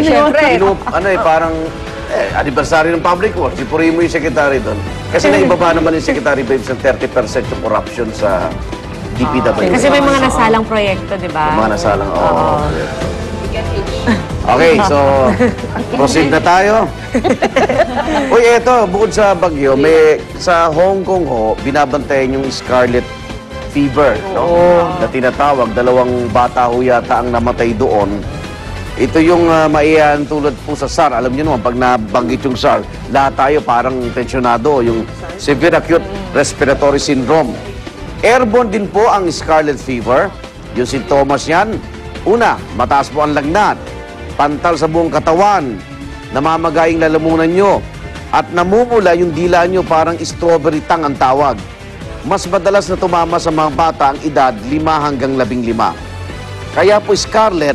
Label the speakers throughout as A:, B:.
A: Siyempre. Parang anniversary ng public works. Ipurihin mo yung secretary doon. Kasi naibaba naman yung secretary babes ng 30% yung corruption sa DPWH.
B: Kasi may mga nasalang proyekto, di ba?
A: May mga nasalang, Okay, so proceed na tayo. Uy, eto, bukod sa bagyo, sa Hong Kong binabantayan yung Scarlet Fever, no? Na tinatawag, 2 bata yata ang namatay doon. Ito yung maiyan tulad po sa SARS. Alam niyo naman, pag nabanggit yung SARS, lahat tayo parang tensyonado, yung Severe Acute Respiratory Syndrome. Airborne din po ang Scarlet Fever. Yung sintomas yan, una, mataas po ang lagnat, pantal sa buong katawan, namamagaying lalamunan nyo, at namumula yung dila nyo parang strawberry tang ang tawag. Mas madalas na tumama sa mga bata ang edad 5 hanggang 15. Kaya po Scarlet,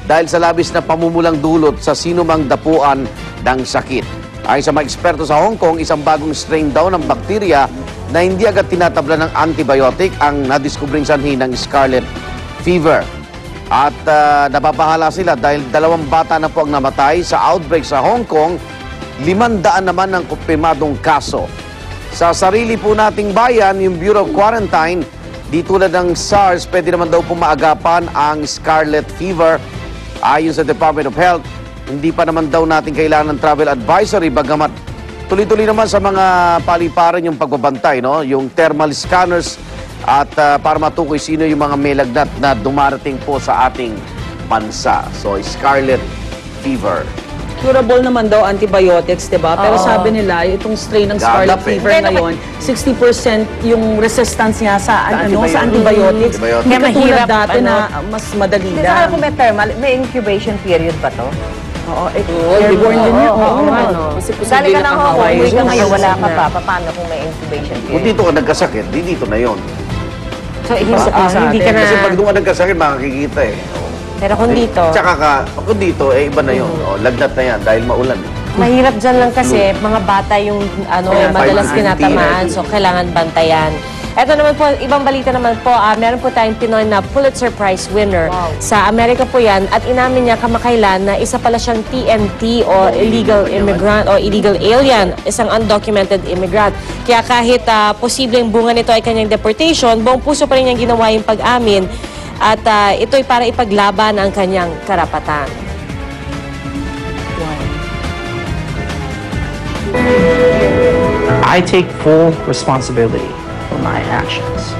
A: dahil sa labis na pamumulang dulot sa sinumang dapuan ng sakit. Ayon sa mga eksperto sa Hong Kong, isang bagong strain daw ng bakterya na hindi agad tinatabla ng antibiotic ang nadiskubring sanhi ng Scarlet Fever. At napapahala sila dahil 2 bata na po ang namatay sa outbreak sa Hong Kong, 500 naman ang kumpirmadong kaso. Sa sarili po nating bayan, yung Bureau of Quarantine, di tulad ng SARS, pwede naman daw po maagapan ang Scarlet Fever. Ayon sa Department of Health, hindi pa naman daw natin kailangan ng travel advisory, bagamat tuloy-tuloy naman sa mga paliparan yung pagbabantay, no? Yung thermal scanners at para matukoy sino yung mga may lagnat na dumarating po sa ating bansa. So, Scarlet Fever.
C: Curable naman daw antibiotics, diba? Pero sabi nila, itong strain ng Scarlet Fever ngayon, 60% yung resistance niya sa antibiotics.
B: Kaya
C: Hindi
B: mahirap,
C: katulad dati na mas madali
D: Hindi
C: lang.
D: kung may thermal, may incubation period ba to?
C: Oo, airborne din yun.
D: Sali ka ng Hong Kong, uwi ka ngayon, wala ka pa. Paano kung may incubation
A: Kung
D: period?
A: dito ka nagkasakit, dito na yon.
B: So, hindi ka na...
A: Kasi pag doon ka nagkasakit, makakikita eh.
B: Pero kung dito...
A: Tsaka kung dito, iba na yun. Lagnat na yan dahil maulan.
B: Mahirap dyan lang kasi mga bata yung madalas tinatamaan, so kailangan bantayan. Ito naman po, ibang balita naman po, meron po tayong Pinoy na Pulitzer Prize winner. Sa Amerika po yan, at inamin niya kamakailan na isa pala siyang TNT o illegal immigrant o illegal alien, isang undocumented immigrant. Kaya kahit posibleng bunga nito ay kanyang deportation, buong puso pa rin niyang ginawa yung pag-amin at ito'y para ipaglaban ang kanyang karapatan.
E: I take full responsibility for my actions,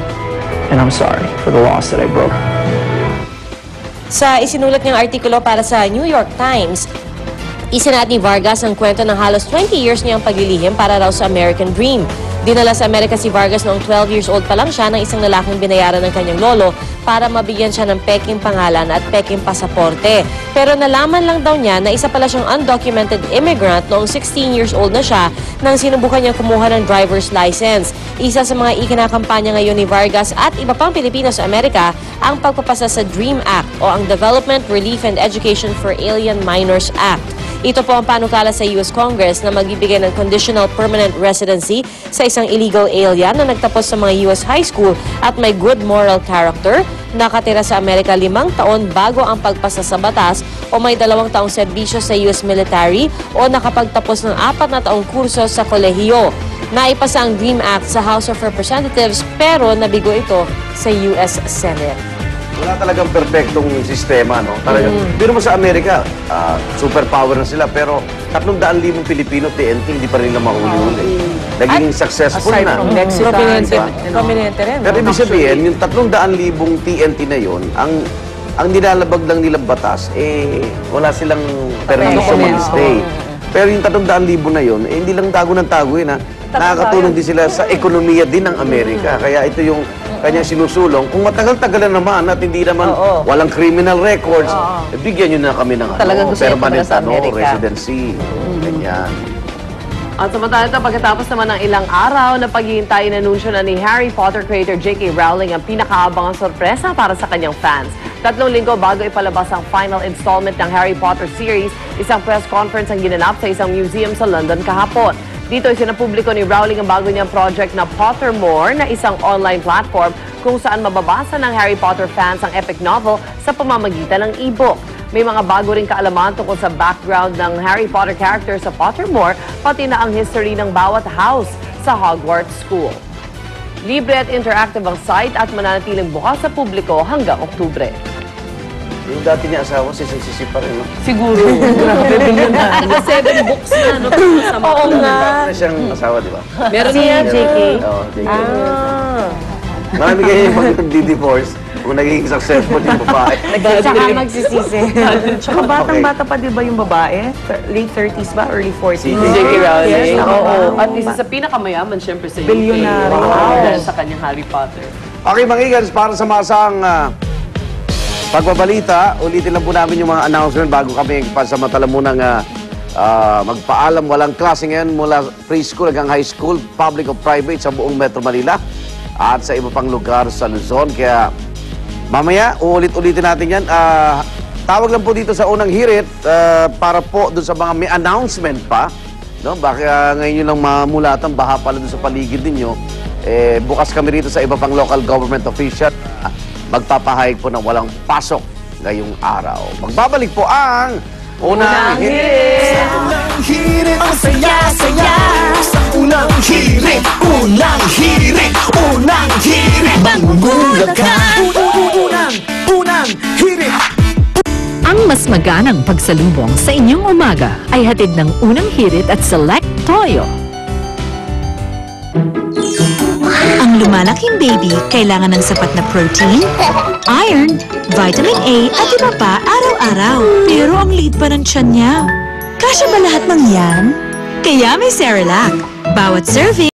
E: and I'm sorry for the laws that I broke.
B: Sa isinulat niyang artikulo para sa New York Times, isinat ni Vargas ang kwento ng halos 20 years niyang paglilihim para raw sa American Dream. Dinala sa Amerika si Vargas noong 12 years old pa lang siya ng isang lalaking binayaran ng kanyang lolo para mabigyan siya ng peking pangalan at peking pasaporte. Pero nalaman lang daw niya na isa pala siyang undocumented immigrant noong 16 years old na siya nang sinubukan niya kumuha ng driver's license. Isa sa mga ikinakampanya ngayon ni Vargas at iba pang Pilipino sa Amerika ang pagpapasa sa DREAM Act o ang Development, Relief and Education for Alien Minors Act. Ito po ang panukala sa US Congress na magbibigay ng conditional permanent residency sa isang illegal alien na nagtapos sa mga US high school at may good moral character, nakatira sa Amerika 5 taon bago ang pagpasa sa batas o may 2 taong serbisyo sa US military o nakapagtapos ng 4 na taong kurso sa kolehiyo. Naipasa ang DREAM Act sa House of Representatives pero nabigo ito sa US Senate.
A: Wala talagang perfectong sistema, no? Talagang, pero mo sa Amerika, superpower na sila, pero 300,000 Pilipino TNT, hindi pa rin nila mahuli-huli. Naging successful na.
B: Prominente rin.
A: Pero ibig sabihin, yung 300,000 TNT na yun, ang nilalabag lang nilang batas, wala silang permiso mag-stay. Pero yung 300,000 na yun, hindi lang tago ng tago yun, ha? Nakakatulong din sila sa ekonomiya din ng Amerika. Kaya ito yung kanyang sinusulong. Kung matagal-tagal na naman at hindi naman walang criminal records, bigyan nyo na kami ng permanent residency. Ganyan.
F: At samantala ito, pagkatapos naman ng ilang araw na paghihintay, inanunsyo na ni Harry Potter creator J.K. Rowling ang pinakaabangang sorpresa para sa kanyang fans. 3 linggo bago ipalabas ang final installment ng Harry Potter series, isang press conference ang ginanap sa isang museum sa London kahapon. Dito ay sinapubliko ni Rowling ang bago niyang project na Pottermore na isang online platform kung saan mababasa ng Harry Potter fans ang epic novel sa pamamagitan ng e-book. May mga bago ring kaalaman tungkol sa background ng Harry Potter character sa Pottermore, pati na ang history ng bawat house sa Hogwarts School. Libre at interactive ang site at mananatiling bukas sa publiko hanggang Oktubre.
A: Yung dati niya asawa, sisig-sisi pa rin, no?
C: Siguro. Grabe, bilyonaryo.
B: 7 books na, no? Oo nga.
A: Meron siyang asawa, di ba?
B: Meron
D: Si
B: niya,
D: JK.
A: Oo, marami kayo yung mag-divorce kung naging successful yung babae.
B: Tsaka magsisisi.
C: Tsaka batang-bata pa, di ba yung babae? Late 30s ba? Early 40s?
A: Si
F: J.K. Rowling.
C: Yes,
F: Oo. At isa sa pinakamayaman, syempre sa UK.
C: Bilyonaryo.
F: Dahil sa kanyang Harry Potter.
A: Okay, mga igans, para sa masang pagbabalita, ulitin lang po namin yung mga announcement bago kami pasamantala munang magpaalam. Walang klase ngayon mula preschool hanggang high school, public o private sa buong Metro Manila at sa iba pang lugar sa Luzon. Kaya mamaya, uulit-ulitin natin yan. Tawag lang po dito sa unang hirit para po doon sa mga may announcement pa. No? Baka ngayon nyo lang mamulatan, baha pala doon sa paligid ninyo. Bukas kami rito sa iba pang local government official. Magpapahayag po ng walang pasok ngayong araw. Magbabalik po ang unang hirit.
G: Unang hirit, ang saya-saya. Sa unang hirit, unang hirit, unang hirit. Manggulat ka. Unang hirit.
H: Ang mas maganang pagsalubong sa inyong umaga ay hatid ng unang hirit at Select Toyo.
I: Ang lumalaking baby kailangan ng sapat na protein, iron, vitamin A at iba pa araw-araw. Pero ang liit pa ng tiyan niya. Kasya ba lahat ng yan? Kaya may Cerelac. Bawat serving